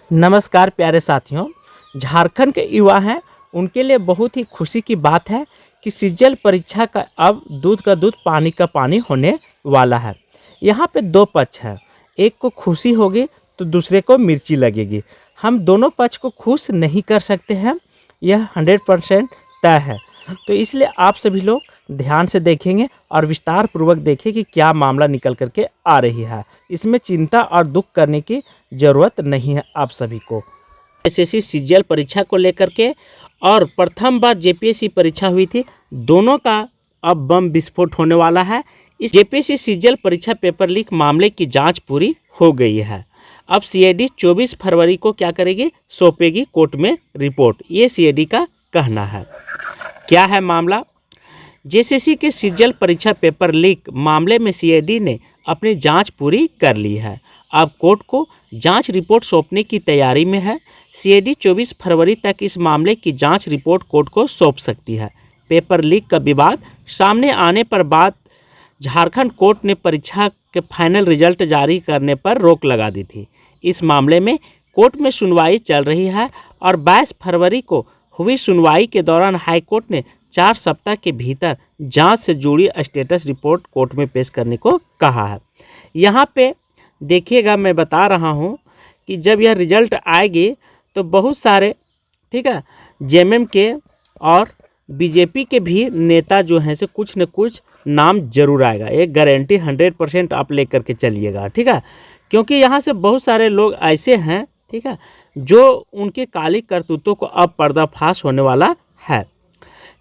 नमस्कार प्यारे साथियों। झारखंड के युवा हैं, उनके लिए बहुत ही खुशी की बात है कि सीजीएल परीक्षा का अब दूध का दूध पानी का पानी होने वाला है। यहाँ पे दो पक्ष हैं, एक को खुशी होगी तो दूसरे को मिर्ची लगेगी। हम दोनों पक्ष को खुश नहीं कर सकते हैं, यह 100% तय है। तो इसलिए आप सभी लोग ध्यान से देखेंगे और विस्तार पूर्वक देखें कि क्या मामला निकल करके आ रही है। इसमें चिंता और दुख करने की ज़रूरत नहीं है आप सभी को। एसएससी सीजीएल परीक्षा को लेकर के और प्रथम बार जेपीएससी परीक्षा हुई थी, दोनों का अब बम विस्फोट होने वाला है। इस जेपीएससी सीजीएल परीक्षा पेपर लीक मामले की जांच पूरी हो गई है। अब सीआईडी 24 फरवरी को क्या करेगी, सौंपेगी कोर्ट में रिपोर्ट, ये सीआईडी का कहना है। क्या है मामला? जेएसएससी के सीजीएल परीक्षा पेपर लीक मामले में सीआईडी ने अपनी जांच पूरी कर ली है। अब कोर्ट को जांच रिपोर्ट सौंपने की तैयारी में है। सीआईडी 24 फरवरी तक इस मामले की जांच रिपोर्ट कोर्ट को सौंप सकती है। पेपर लीक का विवाद सामने आने पर बाद झारखंड कोर्ट ने परीक्षा के फाइनल रिजल्ट जारी करने पर रोक लगा दी थी। इस मामले में कोर्ट में सुनवाई चल रही है और 22 फरवरी को हुई सुनवाई के दौरान हाईकोर्ट ने 4 सप्ताह के भीतर जांच से जुड़ी स्टेटस रिपोर्ट कोर्ट में पेश करने को कहा है। यहाँ पे देखिएगा, मैं बता रहा हूँ कि जब यह रिजल्ट आएगी तो बहुत सारे जेएमएम के और बीजेपी के भी नेता जो हैं से कुछ न कुछ नाम जरूर आएगा। एक गारंटी 100% आप लेकर के चलिएगा, ठीक है। क्योंकि यहाँ से बहुत सारे लोग ऐसे हैं, ठीक है, जो उनके काली करतूतों को अब पर्दाफाश होने वाला है।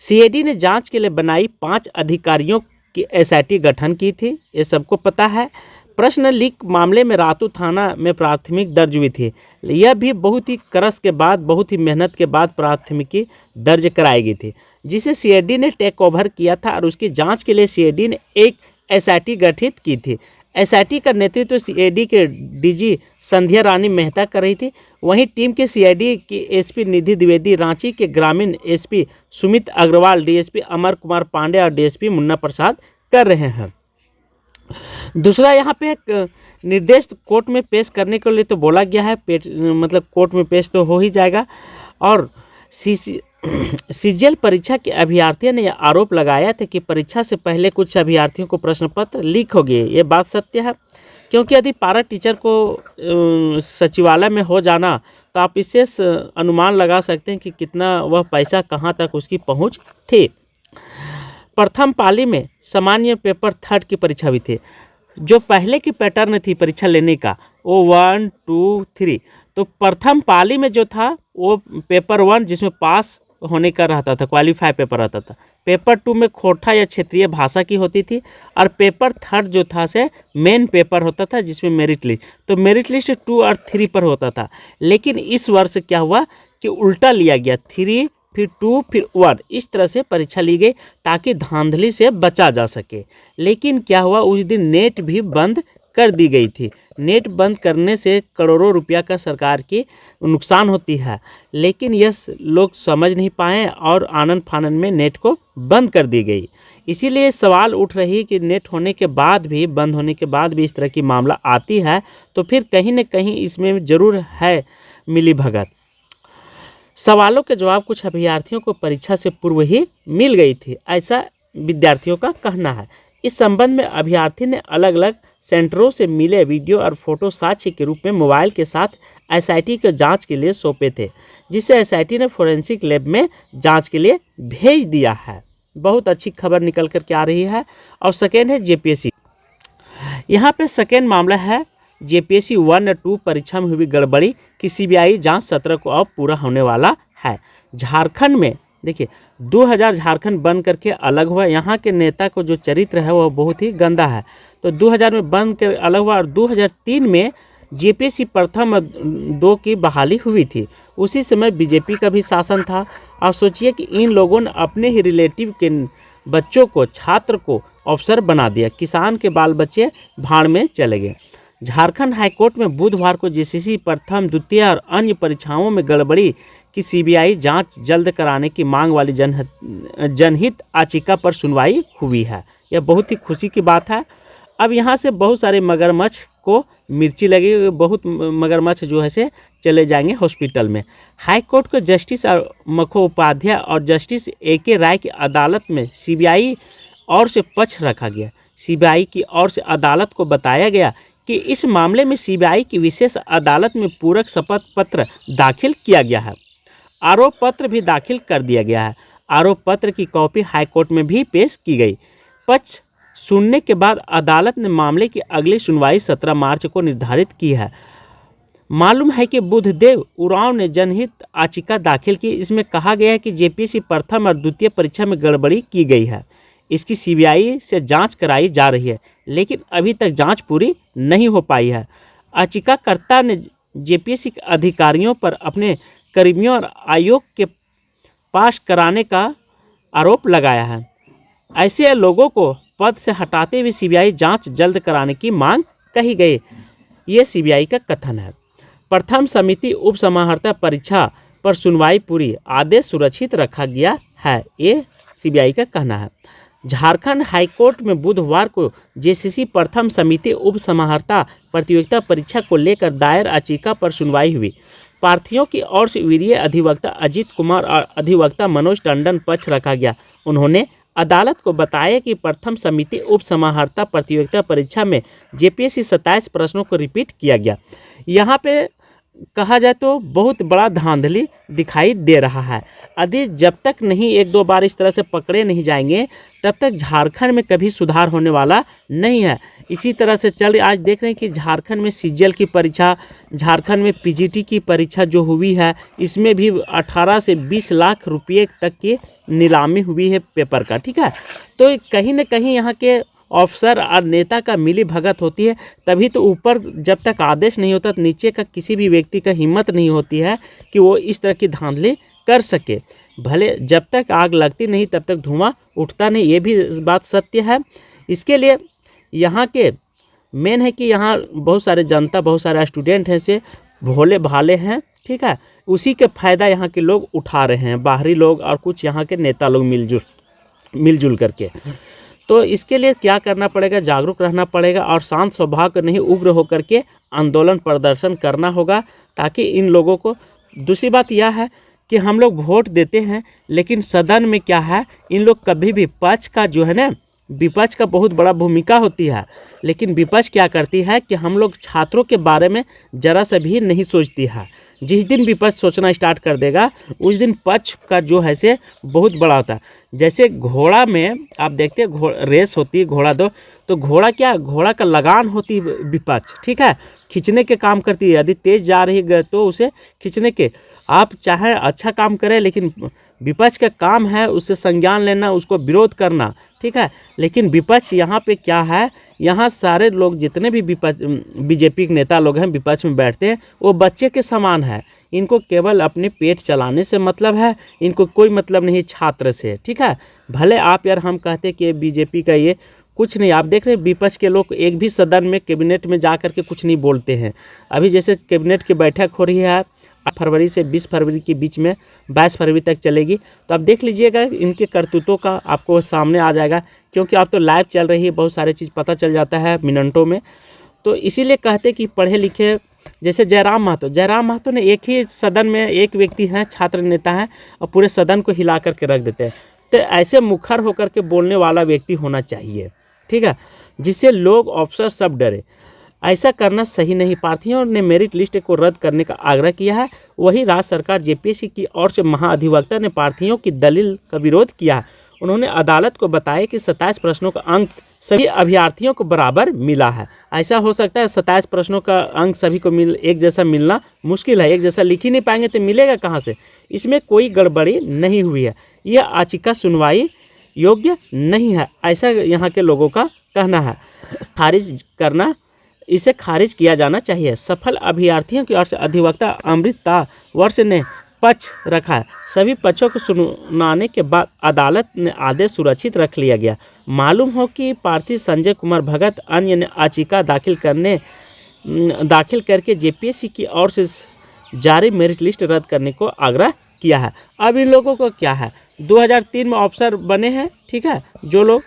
सीआईडी ने जांच के लिए बनाई 5 अधिकारियों की एसआईटी गठन की थी, ये सबको पता है। प्रश्न लीक मामले में रातू थाना में प्राथमिक दर्ज हुई थी। यह भी बहुत ही करस के बाद, बहुत ही मेहनत के बाद प्राथमिकी दर्ज कराई गई थी, जिसे सीआईडी ने टेक ओवर किया था और उसकी जांच के लिए सीआईडी ने एक एसआईटी गठित की थी। एसआईटी का नेतृत्व सीआईडी के डीजी संध्या रानी मेहता कर रही थी। वहीं टीम के सीआईडी की एसपी निधि द्विवेदी, रांची के ग्रामीण एसपी सुमित अग्रवाल, डीएसपी अमर कुमार पांडे और डीएसपी मुन्ना प्रसाद कर रहे हैं। दूसरा, यहाँ पे एक निर्देश कोर्ट में पेश करने के लिए तो बोला गया है, मतलब कोर्ट में पेश तो हो ही जाएगा। और सीजीएल परीक्षा के अभ्यर्थियों ने यह आरोप लगाया था कि परीक्षा से पहले कुछ अभ्यर्थियों को प्रश्न पत्र लीक हो गए। ये बात सत्य है, क्योंकि यदि पारा टीचर को सचिवालय में हो जाना तो आप इससे अनुमान लगा सकते हैं कि कितना वह पैसा कहाँ तक उसकी पहुँच थी। प्रथम पाली में सामान्य पेपर 3 की परीक्षा हुई थी। जो पहले की पैटर्न थी परीक्षा लेने का, वो 1, 2, 3, तो प्रथम पाली में जो था वो पेपर 1 जिसमें पास होने का रहता था, क्वालिफाई पेपर रहता था। पेपर 2 में खोटा या क्षेत्रीय भाषा की होती थी और पेपर 3 जो था से मेन पेपर होता था जिसमें मेरिट लिस्ट, तो मेरिट लिस्ट 2 और 3 पर होता था। लेकिन इस वर्ष क्या हुआ कि उल्टा लिया गया, 3 फिर 2 फिर 1, इस तरह से परीक्षा ली गई ताकि धांधली से बचा जा सके। लेकिन क्या हुआ, उस दिन नेट भी बंद कर दी गई थी। नेट बंद करने से करोड़ों रुपया का सरकार की नुकसान होती है, लेकिन यह लोग समझ नहीं पाए और आनन फानन में नेट को बंद कर दी गई। इसीलिए सवाल उठ रही है कि नेट होने के बाद भी, बंद होने के बाद भी इस तरह की मामला आती है तो फिर कहीं न कहीं इसमें ज़रूर है मिलीभगत। सवालों के जवाब कुछ अभ्यर्थियों को परीक्षा से पूर्व ही मिल गई थी, ऐसा विद्यार्थियों का कहना है। इस संबंध में अभ्यर्थी ने अलग अलग सेंटरों से मिले वीडियो और फोटो साक्ष्य के रूप में मोबाइल के साथ एसआईटी को जांच के लिए सौंपे थे, जिसे एसआईटी ने फोरेंसिक लैब में जांच के लिए भेज दिया है। बहुत अच्छी खबर निकल कर के आ रही है। और सेकेंड है जेपीएससी। यहाँ पे सेकेंड मामला है जेपीएससी 1 और 2 परीक्षा में हुई गड़बड़ी की सीबीआई जांच 17 को अब पूरा होने वाला है। झारखंड में देखिए 2000 झारखंड बन करके अलग हुआ। यहाँ के नेता को जो चरित्र है वह बहुत ही गंदा है, तो 2000 में बन कर अलग हुआ और 2003 में जेपीएससी प्रथम 2 की बहाली हुई थी। उसी समय बीजेपी का भी शासन था। और सोचिए कि इन लोगों ने अपने ही रिलेटिव के बच्चों को, छात्र को अफसर बना दिया। किसान के बाल बच्चे भाड़ में चले गए। झारखंड हाईकोर्ट में बुधवार को जेएसएससी प्रथम, द्वितीय और अन्य परीक्षाओं में गड़बड़ी की सीबीआई जांच जल्द कराने की मांग वाली जनहित याचिका पर सुनवाई हुई है। यह बहुत ही खुशी की बात है। अब यहाँ से बहुत सारे मगरमच्छ को मिर्ची लगेगी, बहुत मगरमच्छ जो है से चले जाएंगे हॉस्पिटल में। हाई कोर्ट को जस्टिस मखोपाध्याय और जस्टिस AK राय की अदालत में सीबीआई ओर से पक्ष रखा गया। सीबीआई की ओर से अदालत को बताया गया कि इस मामले में सीबीआई की विशेष अदालत में पूरक शपथ पत्र दाखिल किया गया है। आरोप पत्र भी दाखिल कर दिया गया है। आरोप पत्र की कॉपी हाईकोर्ट में भी पेश की गई। पक्ष सुनने के बाद अदालत ने मामले की अगली सुनवाई 17 मार्च को निर्धारित की है। मालूम है कि बुद्धदेव उरांव ने जनहित याचिका दाखिल की। इसमें कहा गया है कि जेपीएससी प्रथम और द्वितीय परीक्षा में गड़बड़ी की गई है। इसकी सीबीआई से जांच कराई जा रही है, लेकिन अभी तक जांच पूरी नहीं हो पाई है। याचिकाकर्ता ने जेपीएससी के अधिकारियों पर अपने कर्मियों और आयोग के पास कराने का आरोप लगाया है। ऐसे लोगों को पद से हटाते हुए सीबीआई जांच जल्द कराने की मांग कही गई। ये सीबीआई का कथन है। प्रथम समिति उप समाहर्ता परीक्षा पर सुनवाई पूरी, आदेश सुरक्षित रखा गया है, ये सीबीआई का कहना है। झारखंड हाईकोर्ट में बुधवार को जेसीसी प्रथम समिति उप समाहर्ता प्रतियोगिता परीक्षा को लेकर दायर याचिका पर सुनवाई हुई। प्रार्थियों की ओर से वरीय अधिवक्ता अजीत कुमार और अधिवक्ता मनोज टंडन पक्ष रखा गया। उन्होंने अदालत को बताया कि प्रथम समिति उप समाहर्ता प्रतियोगिता परीक्षा में जेपीएससी 27 प्रश्नों को रिपीट किया गया। यहाँ पे कहा जाए तो बहुत बड़ा धांधली दिखाई दे रहा है। यदि जब तक नहीं एक दो बार इस तरह से पकड़े नहीं जाएंगे, तब तक झारखंड में कभी सुधार होने वाला नहीं है। इसी तरह से चल आज देख रहे हैं कि झारखंड में सीजीएल की परीक्षा, झारखंड में पीजीटी की परीक्षा जो हुई है, इसमें भी 18 से 20 लाख रुपये तक की नीलामी हुई है पेपर का। ठीक है, तो कहीं ना कहीं यहाँ के अफसर और नेता का मिली भगत होती है, तभी तो ऊपर जब तक आदेश नहीं होता, नीचे का किसी भी व्यक्ति का हिम्मत नहीं होती है कि वो इस तरह की धांधली कर सके। भले जब तक आग लगती नहीं तब तक धुआं उठता नहीं, ये भी बात सत्य है। इसके लिए यहाँ के मेन है कि यहाँ बहुत सारे जनता, बहुत सारे स्टूडेंट हैं से भोले भाले हैं। ठीक है, उसी के फ़ायदा यहाँ के लोग उठा रहे हैं, बाहरी लोग और कुछ यहाँ के नेता लोग मिलजुल करके। तो इसके लिए क्या करना पड़ेगा, जागरूक रहना पड़ेगा और शांत स्वभाव का नहीं, उग्र होकर के आंदोलन प्रदर्शन करना होगा, ताकि इन लोगों को। दूसरी बात यह है कि हम लोग वोट देते हैं, लेकिन सदन में क्या है, इन लोग कभी भी पक्ष का जो है ना, विपक्ष का बहुत बड़ा भूमिका होती है, लेकिन विपक्ष क्या करती है कि हम लोग छात्रों के बारे में ज़रा सा भी नहीं सोचती है। जिस दिन विपक्ष सोचना स्टार्ट कर देगा, उस दिन पक्ष का जो है से बहुत बड़ा होता है। जैसे घोड़ा में आप देखते हैं, रेस होती है घोड़ा दो, तो घोड़ा क्या, घोड़ा का लगान होती है विपक्ष। ठीक है, खींचने के काम करती है। यदि तेज़ जा रही है तो उसे खींचने के, आप चाहे अच्छा काम करें, लेकिन विपक्ष का काम है उससे संज्ञान लेना, उसको विरोध करना। ठीक है, लेकिन विपक्ष यहाँ पे क्या है, यहाँ सारे लोग जितने भी विपक्ष बीजेपी के नेता लोग हैं विपक्ष में बैठते हैं, वो बच्चे के समान है। इनको केवल अपने पेट चलाने से मतलब है, इनको कोई मतलब नहीं छात्र से। ठीक है, भले आप यार हम कहते कि बीजेपी का ये कुछ नहीं, आप देख रहे हैं विपक्ष के लोग एक भी सदन में कैबिनेट में जा कर के कुछ नहीं बोलते हैं। अभी जैसे कैबिनेट की बैठक हो रही है 8 फरवरी से 20 फरवरी के बीच में, 22 फरवरी तक चलेगी, तो आप देख लीजिएगा इनके करतूतों का आपको सामने आ जाएगा, क्योंकि आप तो लाइव चल रही है, बहुत सारी चीज़ पता चल जाता है मिनटों में। तो इसीलिए कहते कि पढ़े लिखे, जैसे जयराम महतो ने एक ही सदन में एक व्यक्ति हैं, छात्र नेता हैं, और पूरे सदन को हिला करके रख देते हैं। तो ऐसे मुखर होकर के बोलने वाला व्यक्ति होना चाहिए। ठीक है, जिससे लोग अफसर सब डरे। ऐसा करना सही नहीं। प्रार्थियों ने मेरिट लिस्ट को रद्द करने का आग्रह किया है। वही राज्य सरकार जेपीएससी की ओर से महाअधिवक्ता ने प्रार्थियों की दलील का विरोध किया है। उन्होंने अदालत को बताया कि 27 प्रश्नों का अंक सभी अभ्यर्थियों को बराबर मिला है। ऐसा हो सकता है 27 प्रश्नों का अंक सभी को एक जैसा मिलना मुश्किल है, एक जैसा लिख ही नहीं पाएंगे तो मिलेगा कहाँ से। इसमें कोई गड़बड़ी नहीं हुई है, यह याचिका सुनवाई योग्य नहीं है, ऐसा यहाँ के लोगों का कहना है। इसे खारिज किया जाना चाहिए। सफल अभ्यर्थियों की ओर से अधिवक्ता अमृता वर्ष ने पक्ष रखा है। सभी पक्षों को सुनाने के बाद अदालत ने आदेश सुरक्षित रख लिया गया। मालूम हो कि प्रार्थी संजय कुमार भगत अन्य ने याचिका दाखिल करके जेपीएससी की ओर से जारी मेरिट लिस्ट रद्द करने को आग्रह किया है। अब इन लोगों को क्या है, 2003 में अफसर बने हैं। ठीक है, जो लोग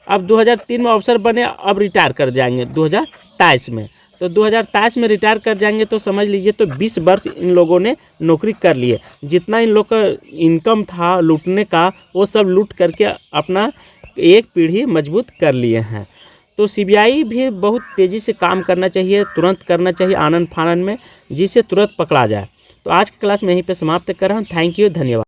अब 2003 में अफसर बने अब रिटायर कर जाएंगे 2023 में। तो 2023 में रिटायर कर जाएंगे तो समझ लीजिए तो 20 वर्ष इन लोगों ने नौकरी कर लिए। जितना इन लोग का इनकम था लूटने का वो सब लूट करके अपना एक पीढ़ी मजबूत कर लिए हैं। तो सीबीआई भी बहुत तेज़ी से काम करना चाहिए, तुरंत करना चाहिए आनन फानन में, जिससे तुरंत पकड़ा जाए। तो आज की क्लास में यहीं पे समाप्त कर रहा हूँ। थैंक यू, धन्यवाद।